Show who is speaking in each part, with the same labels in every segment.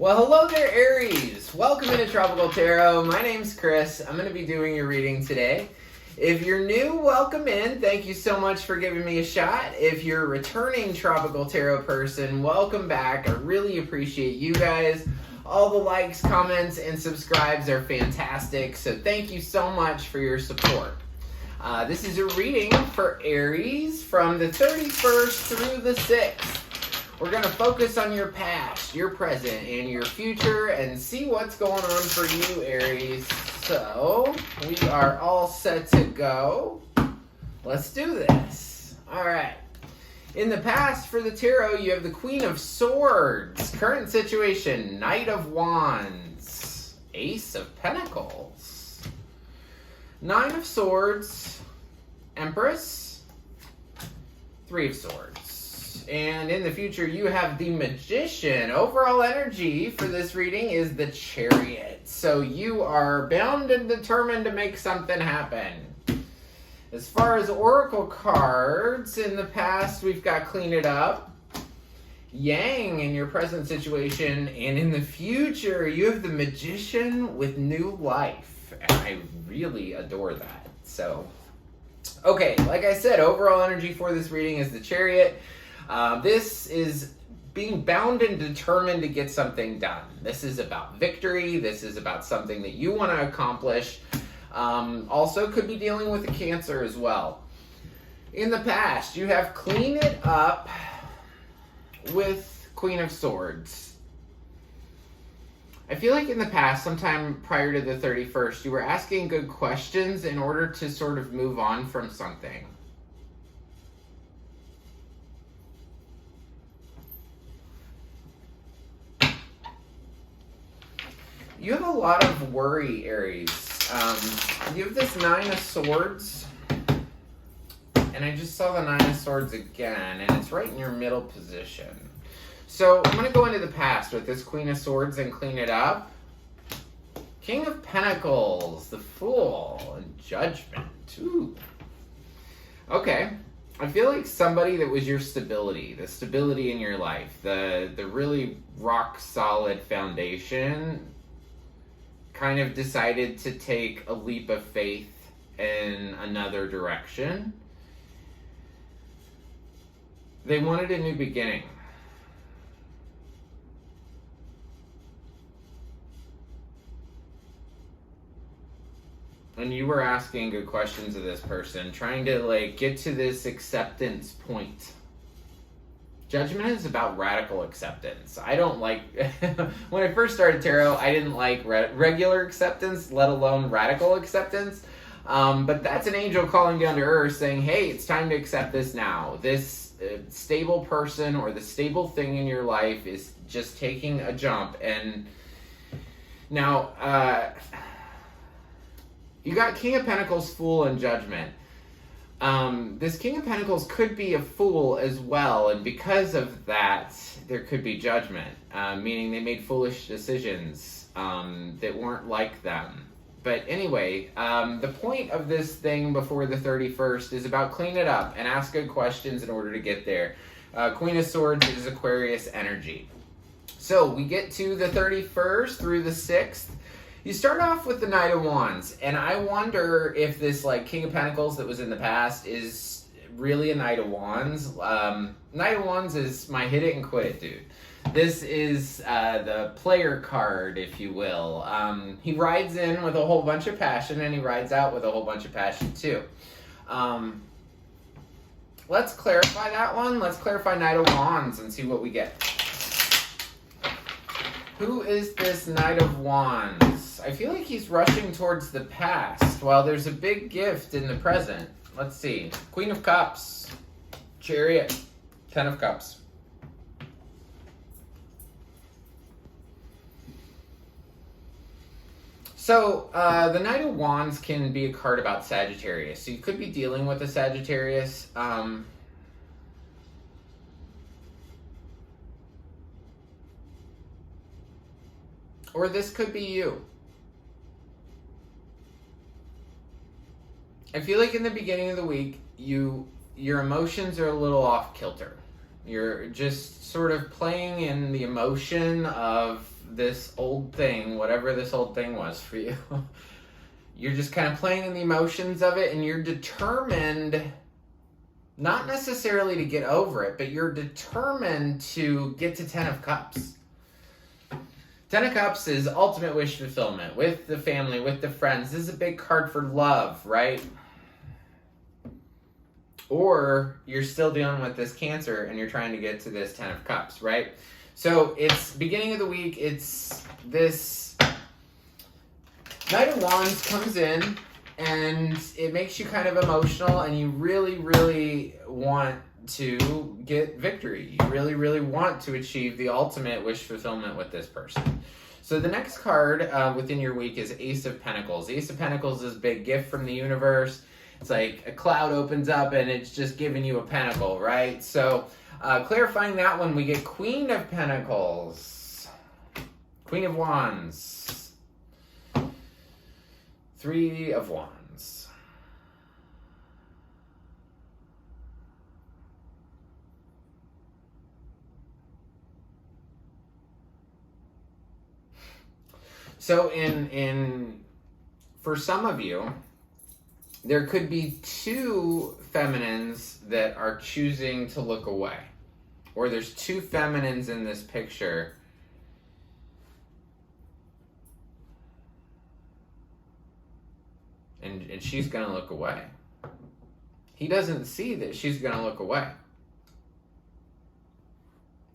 Speaker 1: Well, hello there, Aries. Welcome into Tropical Tarot. My name's Chris. I'm going to be doing your reading today. If you're new, welcome in. Thank you so much for giving me a shot. If you're a returning Tropical Tarot person, welcome back. I really appreciate you guys. All the likes, comments, and subscribes are fantastic, so thank you so much for your support. This is a reading for Aries from the 31st through the 6th. We're going to focus on your past, your present, and your future and see what's going on for you, Aries. So, we are all set to go. Let's do this. All right. In the past, for the tarot, you have the Queen of Swords. Current situation, Knight of Wands. Ace of Pentacles. Nine of Swords. Empress. Three of Swords. And in the future, you have the Magician. Overall energy for this reading is the Chariot. So you are bound and determined to make something happen. As far as Oracle cards, in the past, we've got Clean It Up, Yang in your present situation, and in the future, you have the Magician with New Life. And I really adore that. So, okay, like I said, overall energy for this reading is the Chariot. This is being bound and determined to get something done. This is about victory. This is about something that you want to accomplish. Also could be dealing with a Cancer as well. In the past, you have Clean It Up with Queen of Swords. I feel like in the past, sometime prior to the 31st, you were asking good questions in order to sort of move on from something. You have a lot of worry, Aries. You have this Nine of Swords, and I just saw the Nine of Swords again, and it's right in your middle position. So I'm going to go into the past with this Queen of Swords and Clean It Up. King of Pentacles, the Fool, and Judgment. Ooh. Okay. I feel like somebody that was your stability, the stability in your life, the really rock-solid foundation, kind of decided to take a leap of faith in another direction. They wanted a new beginning. And you were asking good questions of this person, trying to get to this acceptance point. Judgment is about radical acceptance. I don't like, when I first started tarot, I didn't like regular acceptance, let alone radical acceptance. But that's an angel calling down to earth saying, hey, it's time to accept this now. This stable person or the stable thing in your life is just taking a jump. And now, you got King of Pentacles, Fool, and Judgment. This King of Pentacles could be a fool as well, and because of that, there could be judgment, meaning they made foolish decisions that weren't like them. But anyway, the point of this thing before the 31st is about clean it up and ask good questions in order to get there. Queen of Swords is Aquarius energy. So we get to the 31st through the 6th. You start off with the Knight of Wands, and I wonder if this King of Pentacles that was in the past is really a Knight of Wands. Knight of Wands is my hit it and quit it dude. This is the player card, if you will. He rides in with a whole bunch of passion, and he rides out with a whole bunch of passion too. Let's clarify that one. Let's clarify Knight of Wands and see what we get. Who is this Knight of Wands? I feel like he's rushing towards the past while there's a big gift in the present. Let's see. Queen of Cups. Chariot. Ten of Cups. So, the Knight of Wands can be a card about Sagittarius. So you could be dealing with a Sagittarius. Or this could be you. I feel like in the beginning of the week, your emotions are a little off kilter. You're just sort of playing in the emotion of this old thing, whatever this old thing was for you. You're just kind of playing in the emotions of it, and you're determined, not necessarily to get over it, but you're determined to get to 10 of Cups. 10 of Cups is ultimate wish fulfillment with the family, with the friends. This is a big card for love, right? Or you're still dealing with this Cancer and you're trying to get to this 10 of Cups, right? So it's beginning of the week. It's this Knight of Wands comes in and it makes you kind of emotional, and you really, really want to get victory. You really, really want to achieve the ultimate wish fulfillment with this person. So the next card within your week is Ace of Pentacles. Ace of Pentacles is a big gift from the universe. It's like a cloud opens up and it's just giving you a pentacle, right? So clarifying that one, we get Queen of Pentacles, Queen of Wands, Three of Wands. So for some of you, there could be two feminines that are choosing to look away. Or there's two feminines in this picture. And she's going to look away. He doesn't see that she's going to look away.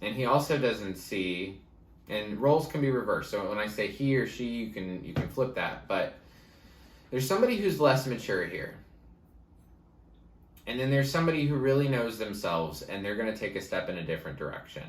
Speaker 1: And he also doesn't see, and roles can be reversed. So when I say he or she, you can flip that. But there's somebody who's less mature here. And then there's somebody who really knows themselves, and they're going to take a step in a different direction.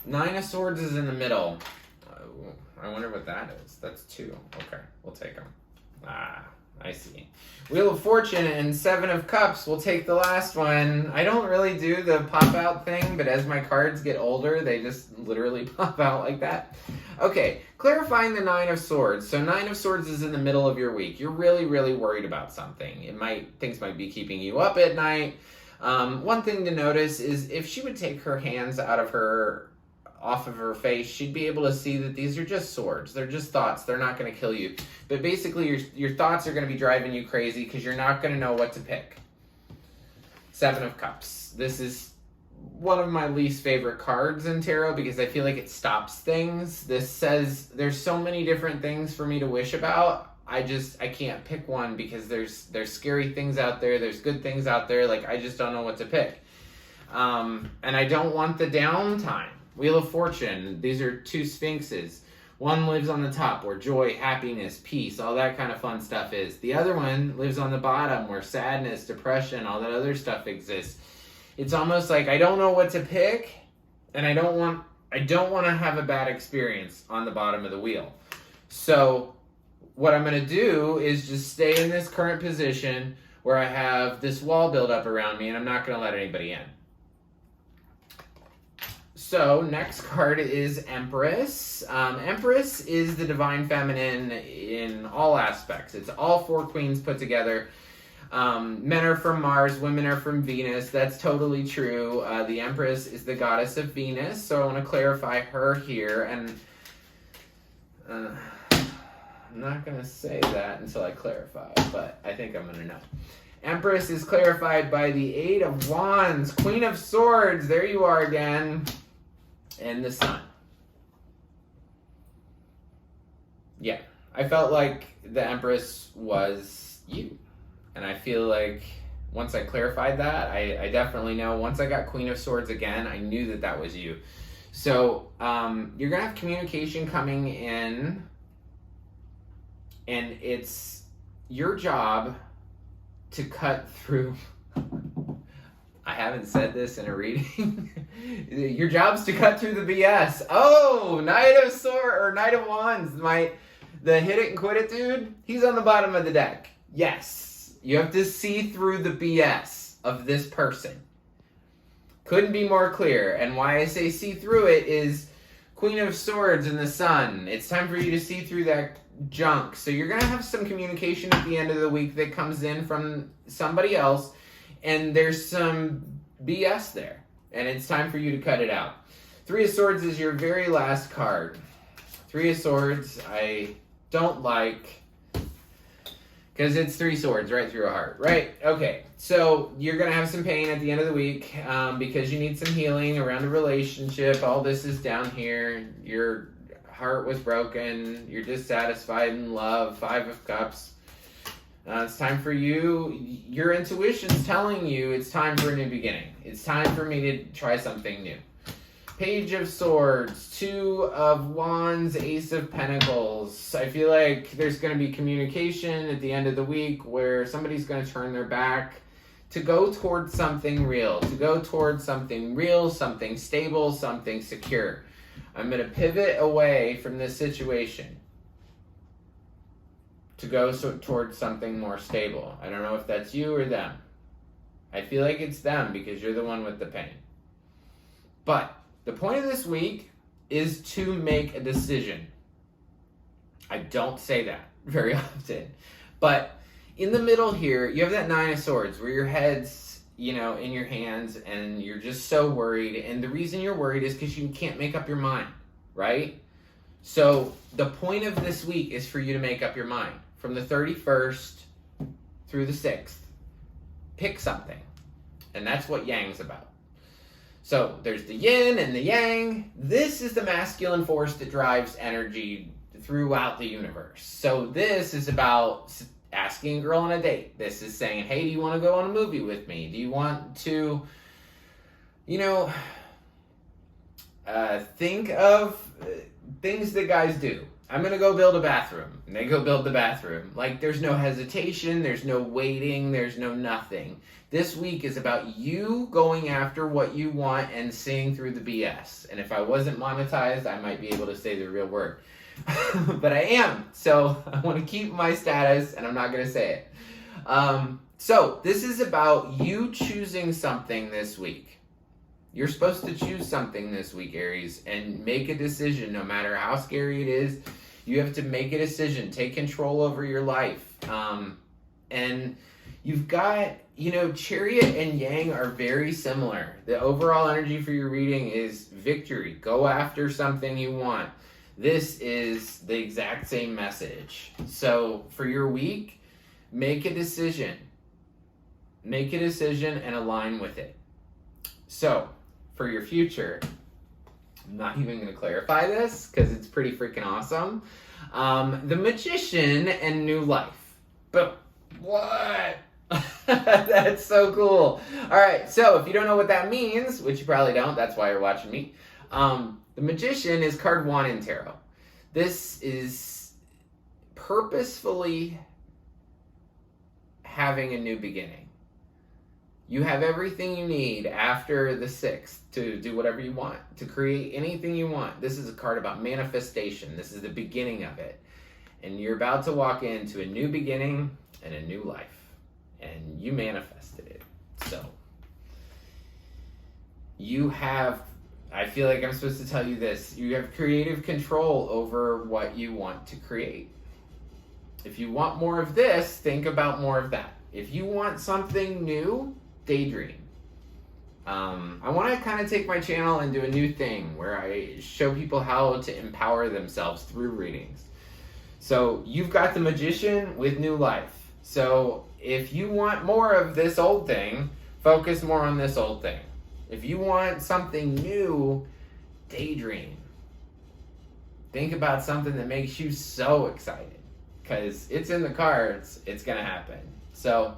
Speaker 1: Nine of Swords is in the middle. I wonder what that is. That's two. Okay, we'll take them. I see. Wheel of Fortune and Seven of Cups. We'll take the last one. I don't really do the pop-out thing, but as my cards get older, they just literally pop out like that. Okay, clarifying the Nine of Swords. So Nine of Swords is in the middle of your week. You're really, really worried about something. Things might be keeping you up at night. One thing to notice is if she would take her hands off of her face, she'd be able to see that these are just swords. They're just thoughts. They're not going to kill you. But basically, your thoughts are going to be driving you crazy because you're not going to know what to pick. Seven of Cups. This is one of my least favorite cards in tarot because I feel like it stops things. This says there's so many different things for me to wish about. I can't pick one because there's scary things out there. There's good things out there. Like, I just don't know what to pick. And I don't want the downtime. Wheel of Fortune, these are two sphinxes. One lives on the top where joy, happiness, peace, all that kind of fun stuff is. The other one lives on the bottom where sadness, depression, all that other stuff exists. It's almost like I don't know what to pick, and I don't want to have a bad experience on the bottom of the wheel. So what I'm going to do is just stay in this current position where I have this wall built up around me, and I'm not going to let anybody in. So next card is Empress. Empress is the divine feminine in all aspects. It's all four queens put together. Men are from Mars, women are from Venus. That's totally true. The Empress is the goddess of Venus, so I want to clarify her here. And I'm not going to say that until I clarify, but I think I'm going to know. Empress is clarified by the Eight of Wands, Queen of Swords. There you are again. And the Sun. Yeah, I felt like the Empress was you. And I feel like once I clarified that, I definitely know once I got Queen of Swords again, I knew that was you. So you're going to have communication coming in, and it's your job to cut through. I haven't said this in a reading. Your job's to cut through the BS. Oh, Knight of Wands. The hit it and quit it dude, he's on the bottom of the deck. Yes, you have to see through the BS of this person. Couldn't be more clear. And why I say see through it is Queen of Swords and the Sun. It's time for you to see through that junk. So you're going to have some communication at the end of the week that comes in from somebody else. And there's some BS there. and it's time for you to cut it out. Three of Swords is your very last card. Three of Swords, I don't like, because it's three swords right through a heart, right? Okay, so you're going to have some pain at the end of the week because you need some healing around a relationship. All this is down here. Your heart was broken. You're dissatisfied in love. Five of Cups. It's time for you. Your intuition's telling you it's time for a new beginning. It's time for me to try something new. Page of Swords, Two of Wands, Ace of Pentacles. I feel like there's going to be communication at the end of the week where somebody's going to turn their back to go towards something real, something stable, something secure. I'm going to pivot away from this situation to go towards something more stable. I don't know if that's you or them. I feel like it's them because you're the one with the pain. But the point of this week is to make a decision. I don't say that very often. But in the middle here, you have that Nine of Swords where your head's, in your hands and you're just so worried. And the reason you're worried is because you can't make up your mind, right? So the point of this week is for you to make up your mind. From the 31st through the 6th, pick something. And that's what Yang's about. So there's the yin and the yang. This is the masculine force that drives energy throughout the universe. So this is about asking a girl on a date. This is saying, hey, do you want to go on a movie with me? Do you want to, think of things that guys do. I'm going to go build a bathroom. And they go build the bathroom. Like, there's no hesitation. There's no waiting. There's no nothing. This week is about you going after what you want and seeing through the BS. And if I wasn't monetized, I might be able to say the real word. But I am. So I want to keep my status, and I'm not going to say it. So this is about you choosing something this week. You're supposed to choose something this week, Aries, and make a decision. No matter how scary it is, you have to make a decision. Take control over your life. And you've got, Chariot and Yang are very similar. The overall energy for your reading is victory. Go after something you want. This is the exact same message. So for your week, make a decision. Make a decision and align with it. So for your future, I'm not even going to clarify this because it's pretty freaking awesome. The Magician and New Life. But what? That's so cool. All right, so if you don't know what that means, which you probably don't, that's why you're watching me. The Magician is card 1 in Tarot. This is purposefully having a new beginning. You have everything you need after the 6th to do whatever you want, to create anything you want. This is a card about manifestation. This is the beginning of it. And you're about to walk into a new beginning and a new life. And you manifested it. So you have, I feel like I'm supposed to tell you this, you have creative control over what you want to create. If you want more of this, think about more of that. If you want something new, daydream. I want to kind of take my channel and do a new thing where I show people how to empower themselves through readings. So you've got the Magician with New Life. So if you want more of this old thing, focus more on this old thing. If you want something new, daydream. Think about something that makes you so excited. Because it's in the cards, it's going to happen. So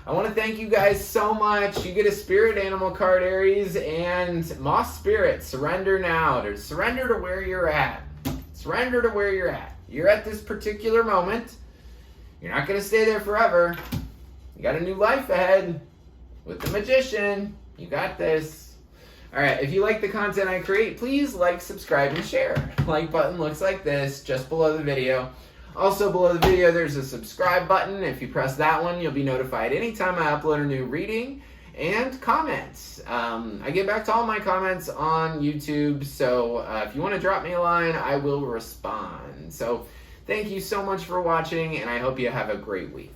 Speaker 1: I want to thank you guys so much. You get a spirit animal card, Aries, and Moss Spirit, surrender now. Surrender to where you're at. Surrender to where you're at. You're at this particular moment. You're not going to stay there forever. You got a new life ahead with the Magician. You got this. All right, if you like the content I create, please like, subscribe, and share. Like button looks like this just below the video. Also below the video, there's a subscribe button. If you press that one, you'll be notified anytime I upload a new reading. And comments. I get back to all my comments on YouTube, so if you want to drop me a line, I will respond. So thank you so much for watching, and I hope you have a great week.